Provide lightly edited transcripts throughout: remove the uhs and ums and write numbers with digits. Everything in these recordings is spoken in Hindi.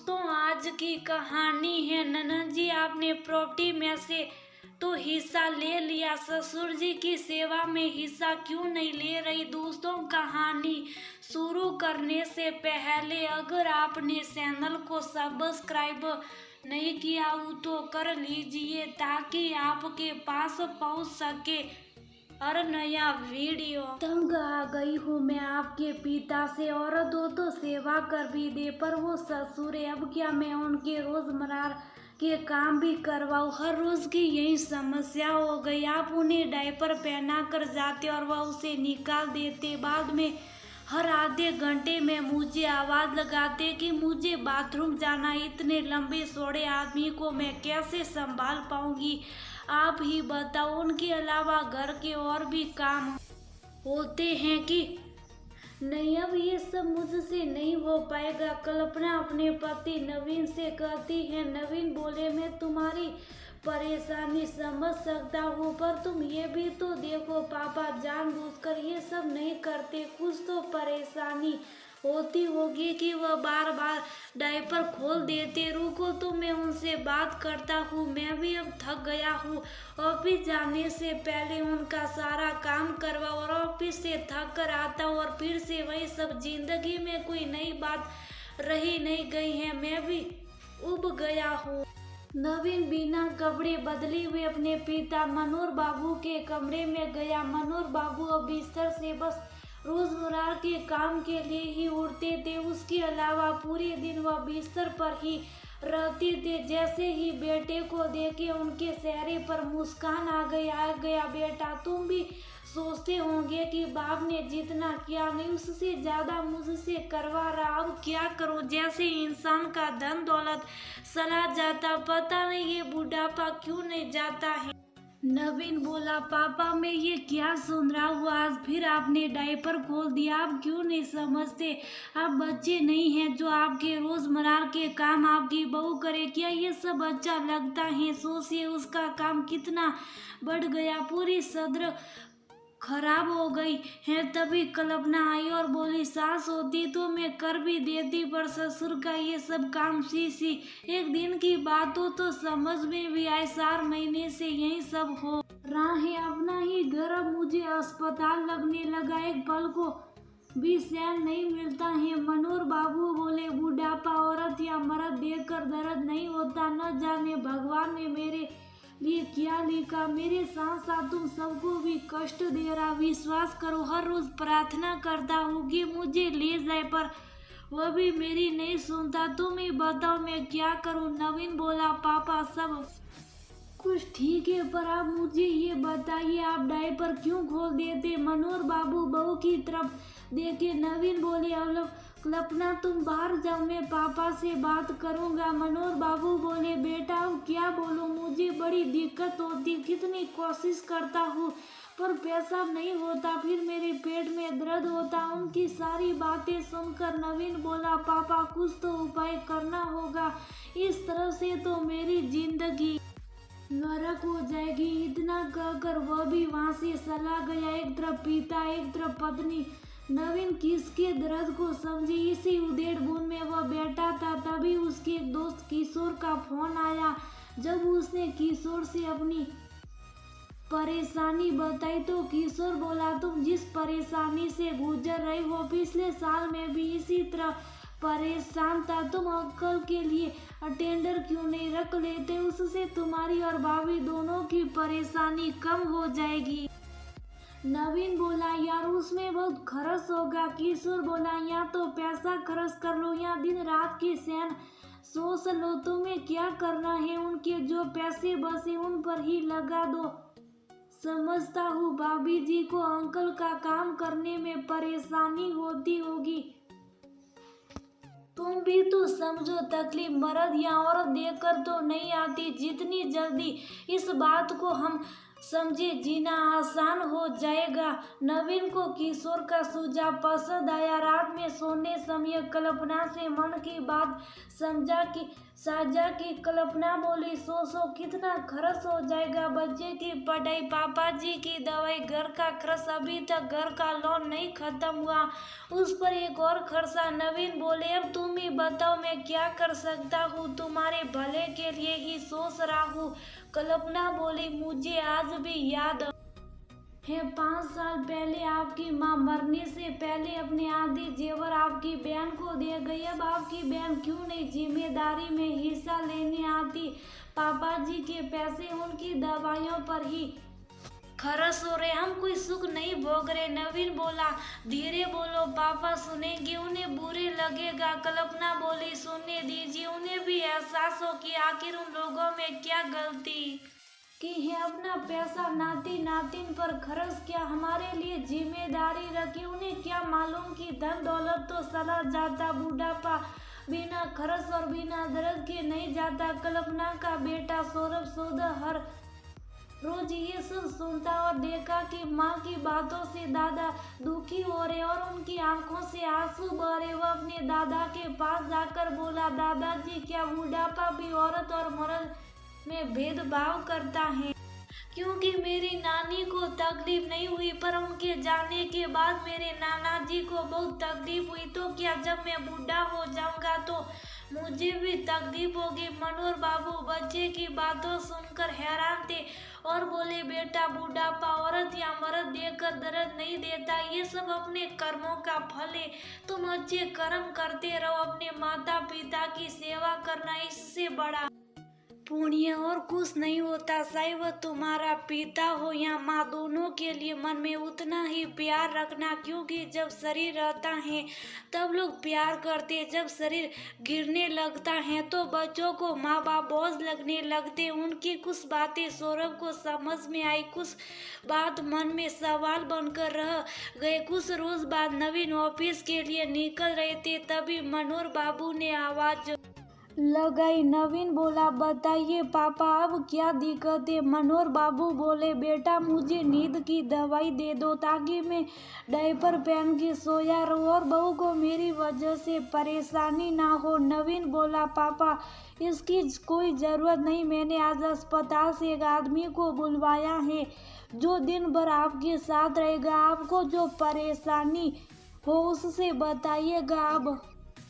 दोस्तों, आज की कहानी है ननद जी आपने प्रॉपर्टी में से तो हिस्सा ले लिया, ससुर जी की सेवा में हिस्सा क्यों नहीं ले रही। दोस्तों, कहानी शुरू करने से पहले अगर आपने चैनल को सब्सक्राइब नहीं किया हो तो कर लीजिए ताकि आपके पास पहुंच सके और नया वीडियो। तंग आ गई हूँ मैं आपके पिता से, औरत हो तो सेवा कर भी दे, पर वो ससुर है, अब क्या मैं उनके रोजमर्रा के काम भी करवाऊँ। हर रोज की यही समस्या हो गई। आप उन्हें डायपर पहना कर जाते और वह उसे निकाल देते, बाद में हर आधे घंटे में मुझे आवाज लगाते कि मुझे बाथरूम जाना। इतने लंबे चौड़े आदमी को मैं कैसे संभाल पाऊंगी, आप ही बताओ। उनके अलावा घर के और भी काम होते हैं कि नहीं, अब ये सब मुझसे नहीं हो पाएगा। कल्पना अपने पति नवीन से कहती है, नवीन बोले, मैं तुम्हारी परेशानी समझ सकता हूँ, पर तुम ये भी तो देखो, पापा जानबूझकर ये सब नहीं करते। कुछ तो परेशानी होती होगी कि वह बार बार डायपर खोल देते। रुको तो मैं उनसे बात करता हूँ, मैं भी अब थक गया हूँ। ऑफिस जाने से पहले उनका सारा काम करवा और ऑफिस से थक कर आता हूँ और फिर से वही सब। जिंदगी में कोई नई बात रही नहीं गई है, मैं भी उब गया हूँ। नवीन बिना कपड़े बदले हुए अपने पिता मनोहर बाबू के कमरे में गया। मनोहर बाबू अब बिस्तर से बस रोजमर्रा के काम के लिए ही उठते थे, उसके अलावा पूरे दिन वह बिस्तर पर ही रहते थे। जैसे ही बेटे को देखे उनके चेहरे पर मुस्कान आ गया। बेटा, तुम भी सोचते होंगे कि बाप ने जितना किया नहीं उससे ज्यादा मुझसे करवा रहा, अब क्या करूं। जैसे इंसान का धन दौलत चला जाता, पता नहीं ये बुढ़ापा क्यों नहीं जाता है। नवीन बोला, पापा मैं ये क्या सुन रहा हूँ, आज फिर आपने डायपर खोल दिया। आप क्यों नहीं समझते, आप बच्चे नहीं हैं जो आपके रोजमर्रा के काम आपकी बहू करे। क्या ये सब अच्छा लगता है। सोचिए उसका काम कितना बढ़ गया, पूरी सदर खराब हो गई है। तभी कल्पना आई और बोली, सास होती तो मैं कर भी देती, पर ससुर का ये सब काम सी एक दिन की बात हो तो समझ में भी आए। 4 महीने से यही सब हो रहा है, अपना ही घर अब मुझे अस्पताल लगने लगा, एक पल को भी चैन नहीं मिलता है। मनोहर बाबू बोले, बुढ़ापा औरत या मर्द देखकर दर्द नहीं होता, न जाने भगवान ने मेरे लिए क्या लिखा। मेरे साथ साथ तुम सबको भी कष्ट दे रहा। विश्वास करो, हर रोज प्रार्थना करता हूँ कि मुझे ले जाए, पर वह भी मेरी नहीं सुनता। तुम ही बताओ मैं क्या करूँ। नवीन बोला, पापा सब कुछ ठीक है, पर आप मुझे ये बताइए, आप डायपर क्यों खोल देते। मनोहर बाबू बहू की तरफ देखे। नवीन बोले, कल्पना तुम बाहर जाओ, मैं पापा से बात करूंगा। मनोहर बाबू बोले, बेटा अब क्या बोलूं, मुझे बड़ी दिक्कत होती, कितनी कोशिश करता हूँ पर पेशाब नहीं होता, फिर मेरे पेट में दर्द होता। उनकी सारी बातें सुनकर नवीन बोला, पापा कुछ तो उपाय करना होगा, इस तरह से तो मेरी जिंदगी नरक हो जाएगी। इतना कहकर वह भी वहां से चला गया। एक तरफ पिता, एक तरफ पत्नी। नवीन किसके दर्द को समझे। इसी उधेड़ बुन में वह बैठा था, तभी उसके एक दोस्त किशोर का फोन आया। जब उसने किशोर से अपनी परेशानी बताई तो किशोर बोला, तुम जिस परेशानी से गुजर रही हो, पिछले साल में भी इसी तरह परेशान था। तुम अंकल के लिए अटेंडर क्यों नहीं रख लेते, उससे तुम्हारी और भाभी दोनों की परेशानी कम हो जाएगी। नवीन बोला, यार उसमें बहुत खर्च होगा। किशोर बोला, या तो पैसा खर्च कर लो या दिन रात की चैन सोच लो, तुम्हें क्या करना है। उनके जो पैसे बचे उन पर ही लगा दो। समझता हूँ भाभी जी को अंकल का काम करने में परेशानी होती होगी, तुम भी तो समझो, तकलीफ मर्द या औरत देखकर तो नहीं आती। जितनी जल्दी इस बात को हम समझे जीना आसान हो जाएगा। नवीन को किशोर का सुझाव पसंद आया। रात में सोने समय कल्पना से मन की बात समझा कि साझा की। कल्पना बोली, सो कितना खर्च हो जाएगा, बच्चे की पढ़ाई, पापा जी की दवाई, घर का खर्च, अभी तक घर का लोन नहीं खत्म हुआ, उस पर एक और खर्चा। नवीन बोले, अब तुम ही बताओ मैं क्या कर सकता हूँ, तुम्हारे भले के लिए ही सोच रहा हूँ। कल्पना बोली, मुझे आज भी याद है 5 साल पहले आपकी माँ मरने से पहले अपने आधे जेवर आपकी बहन को दे गई। अब आपकी बहन क्यों नहीं जिम्मेदारी में हिस्सा लेने आती। पापा जी के पैसे उनकी दवाइयों पर ही खर्च हो रहे, हम कोई सुख नहीं भोग रहे। नवीन बोला, धीरे बोलो, पापा सुनेंगे, उन्हें बुरे लगेगा। कल्पना बोली, सुनने दीजिए, उन्हें भी एहसास हो कि आखिर उन लोगों में क्या गलती की है। अपना पैसा नाती नातिन पर खर्च किया, हमारे लिए जिम्मेदारी रखी। उन्हें क्या मालूम कि धन दौलत तो चला जाता, बुढ़ापा बिना खर्च और बिना दर्द के नहीं जाता। कल्पना का बेटा सौरभ सौदा हर रोज ये सब सुनता और देखा कि माँ की बातों से दादा दुखी हो रहे और उनकी आंखों से आंसू बह रहे। वह अपने दादा के पास जाकर बोला, दादाजी, क्या बुढ़ापा भी औरत और मर्द में भेदभाव करता है? क्योंकि मेरी नानी को तकलीफ नहीं हुई, पर उनके जाने के बाद मेरे नाना जी को बहुत तकलीफ हुई, तो क्या जब मैं बूढ़ा हो जाऊंगा तो मुझे भी तकलीफ होगी। मनोहर बाबू बच्चे की बातों सुनकर हैरान थे और बोले, बेटा, बुढ़ापा औरत या मर्द देकर दर्द नहीं देता, ये सब अपने कर्मों का फल है। तुम अच्छे कर्म करते रहो, अपने माता पिता की सेवा करना इससे बड़ा पुण्य और कुछ नहीं होता। चाहे वह तुम्हारा पिता हो या माँ, दोनों के लिए मन में उतना ही प्यार रखना, क्योंकि जब शरीर रहता है तब लोग प्यार करते, जब शरीर गिरने लगता है तो बच्चों को माँ बाप बोझ लगने लगते। उनकी कुछ बातें सौरभ को समझ में आई, कुछ बात मन में सवाल बनकर रह गए। कुछ रोज बाद नवीन ऑफिस के लिए निकल रहे थे, तभी मनोहर बाबू ने आवाज लगाई। नवीन बोला, बताइए पापा, अब क्या दिक्कत है? मनोहर बाबू बोले, बेटा, मुझे नींद की दवाई दे दो ताकि मैं डायपर पहन के सोया रहूं और बहू को मेरी वजह से परेशानी ना हो। नवीन बोला, पापा, इसकी कोई ज़रूरत नहीं, मैंने आज अस्पताल से एक आदमी को बुलवाया है जो दिन भर आपके साथ रहेगा। आपको जो परेशानी हो उससे बताइएगा, अब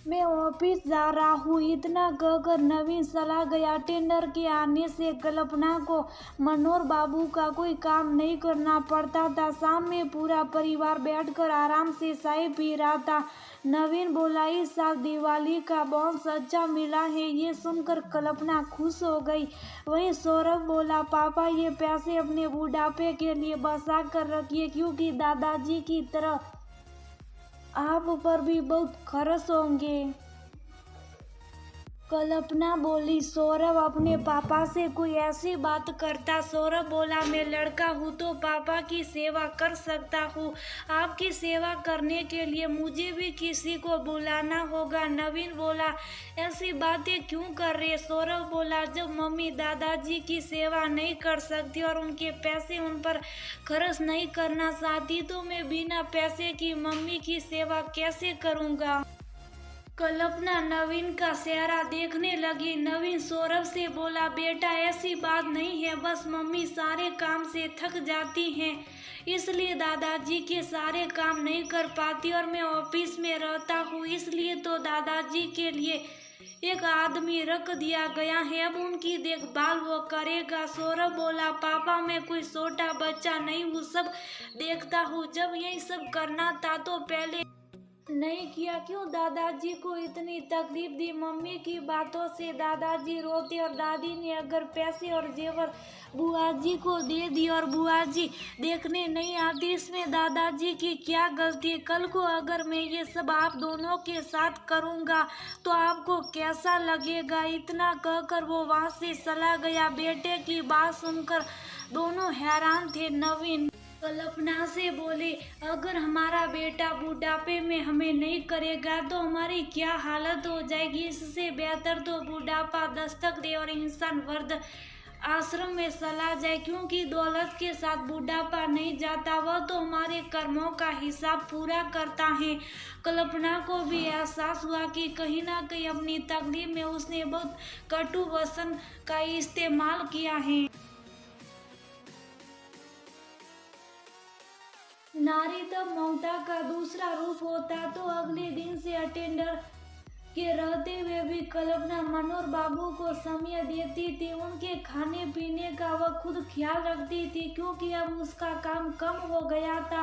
मैं ऑफिस जा रहा हूँ। इतना कहकर नवीन चला गया। टेंडर के आने से कल्पना को मनोहर बाबू का कोई काम नहीं करना पड़ता था। शाम में पूरा परिवार बैठकर आराम से चाय पी रहा था। नवीन बोला, इस साल दिवाली का बोनस अच्छा मिला है। ये सुनकर कल्पना खुश हो गई। वहीं सौरभ बोला, पापा, ये पैसे अपने बुढ़ापे के लिए बचा कर रखिए, क्योंकि दादाजी की तरह आप पर भी बहुत खर्च होंगे। कल्पना बोली, सौरभ अपने पापा से कोई ऐसी बात करता? सौरभ बोला, मैं लड़का हूँ तो पापा की सेवा कर सकता हूँ। आपकी सेवा करने के लिए मुझे भी किसी को बुलाना होगा। नवीन बोला, ऐसी बातें क्यों कर रहे? सौरभ बोला, जब मम्मी दादाजी की सेवा नहीं कर सकती और उनके पैसे उन पर खर्च नहीं करना चाहती, तो मैं बिना पैसे की मम्मी की सेवा कैसे करूँगा? कल्पना नवीन का चेहरा देखने लगी। नवीन सौरभ से बोला, बेटा, ऐसी बात नहीं है, बस मम्मी सारे काम से थक जाती हैं, इसलिए दादाजी के सारे काम नहीं कर पाती और मैं ऑफिस में रहता हूँ, इसलिए तो दादाजी के लिए एक आदमी रख दिया गया है, अब उनकी देखभाल वो करेगा। सौरभ बोला, पापा, मैं कोई छोटा बच्चा नहीं हूँ, सब देखता हूँ। जब यही सब करना था तो पहले नहीं किया क्यों? दादाजी को इतनी तकलीफ दी। मम्मी की बातों से दादाजी रोते और दादी ने अगर पैसे और जेवर बुआ जी को दे दी और बुआ जी देखने नहीं आती, इसमें दादाजी की क्या गलती है? कल को अगर मैं ये सब आप दोनों के साथ करूँगा तो आपको कैसा लगेगा? इतना कहकर वो वहाँ से चला गया। बेटे की बात सुनकर दोनों हैरान थे। नवीन कल्पना से बोले, अगर हमारा बेटा बुढ़ापे में हमें नहीं करेगा तो हमारी क्या हालत हो जाएगी? इससे बेहतर तो बुढ़ापा दस्तक दे और इंसान वृद्ध आश्रम में चला जाए, क्योंकि दौलत के साथ बुढ़ापा नहीं जाता, वह तो हमारे कर्मों का हिसाब पूरा करता है। कल्पना को भी एहसास हुआ कि कहीं ना कहीं अपनी तकलीफ में उसने बहुत कटु वचन का इस्तेमाल किया है। नारी तब ममता का दूसरा रूप होता। तो अगले दिन से अटेंडर के रहते हुए भी कल्पना मनोहर बाबू को समय देती थी। उनके खाने पीने का वह खुद ख्याल रखती थी, क्योंकि अब उसका काम कम हो गया था।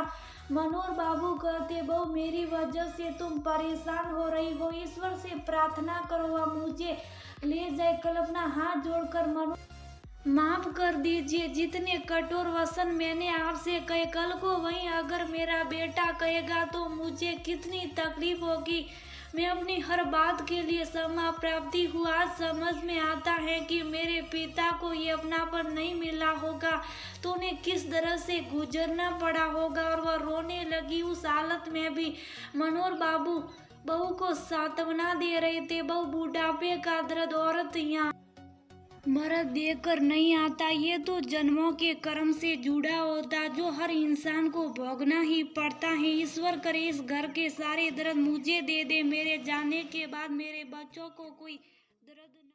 मनोहर बाबू कहते, बहू मेरी वजह से तुम परेशान हो रही हो, ईश्वर से प्रार्थना करो वह मुझे ले जाए। कल्पना हाथ जोड़कर मनोहर माफ कर दीजिए, जितने कठोर वचन मैंने आपसे कहे, कल को वहीं अगर मेरा बेटा कहेगा तो मुझे कितनी तकलीफ होगी। मैं अपनी हर बात के लिए क्षमा प्राप्ति हुआ। आज समझ में आता है कि मेरे पिता को ये अपनापन नहीं मिला होगा तो उन्हें किस तरह से गुजरना पड़ा होगा। और वह रोने लगी। उस हालत में भी मनोहर बाबू बहू को सांत्वना दे रहे थे। बहू, बुढ़ापे का दर्द औरत यहाँ मर्द देकर नहीं आता, ये तो जन्मों के कर्म से जुड़ा होता, जो हर इंसान को भोगना ही पड़ता है। ईश्वर करे इस घर के सारे दर्द मुझे दे दे, मेरे जाने के बाद मेरे बच्चों को कोई दर्द